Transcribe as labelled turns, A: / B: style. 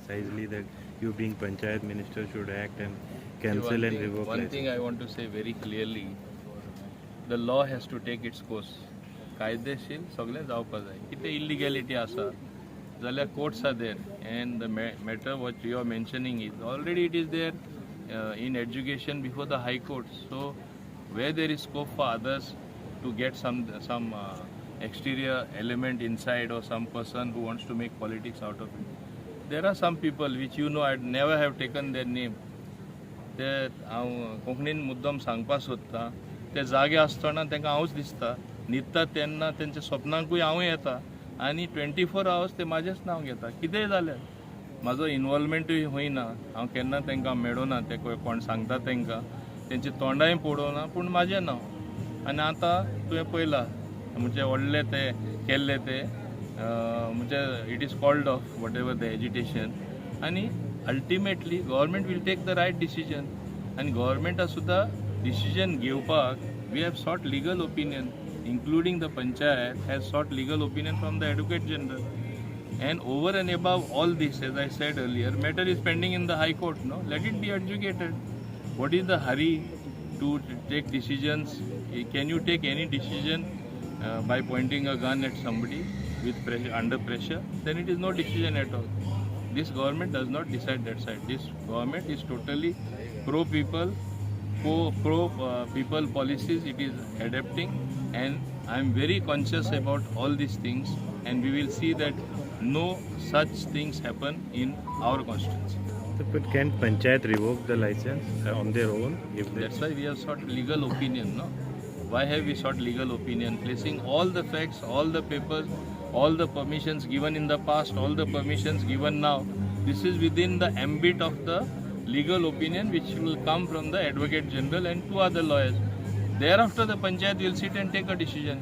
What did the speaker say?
A: precisely that you being Panchayat Minister should act and cancel
B: one
A: and
B: thing,
A: revoke
B: one
A: license?
B: thing I want to say very clearly, the law has to take its course. कायदेशीर सगळें जावपा जाय. कितें illegality आसा जाल्यार courts are there and the matter what you are mentioning is already it is there in education before the high court. So where there is scope for others to get some exterior element inside or some person who wants to make politics out of it. There are some people which you know I never have taken their name. ते हांव कोंकणीन मुद्दम सांगपा सोदता ते जागे आसतना तांकां हांवूच दिसता न्हिदता तेन्ना तेंच्या स्वप्नांकूय हांवूय येता आनी 24 hours ते म्हाजेच नांव घेता. कितेंय जाल्यार म्हाजो इनवॉल्वमेंटूय होयना. हांव केन्ना तांकां मेळोना ते कोण सांगता तांकां तेंचे तोंडाय पळोवना पूण म्हाजें नांव. आनी आतां तुवें पळयलां म्हणजे व्हडले ते केल्ले ते म्हणजे it is called of whatever the agitation आनी ultimately government will take the right decision. आनी गव्हर्मेंटा सुद्दां डिसिजन घेवपाक we have sought legal opinion including the panchayat has sought legal opinion from the advocate general. And over and above all this, as I said earlier, matter is pending in the high court. No, let it be adjudicated. What is the hurry to take decisions? Can you take any decision by pointing a gun at somebody with pressure, under pressure? Then it is no decision at all. This government does not decide that side. This government is totally pro people, pro people policies it is adapting, and I am very conscious about all these things, and we will see that no such things happen in our constituency.
A: But can Panchayat revoke the license on their own? If
B: That's why we have sought legal opinion. No, why have we sought legal opinion? Placing all the facts, all the papers, all the permissions given in the past, all the permissions given now. This is within the ambit of the legal opinion which will come from the Advocate General and two other lawyers. Thereafter the Panchayat will sit and take a decision.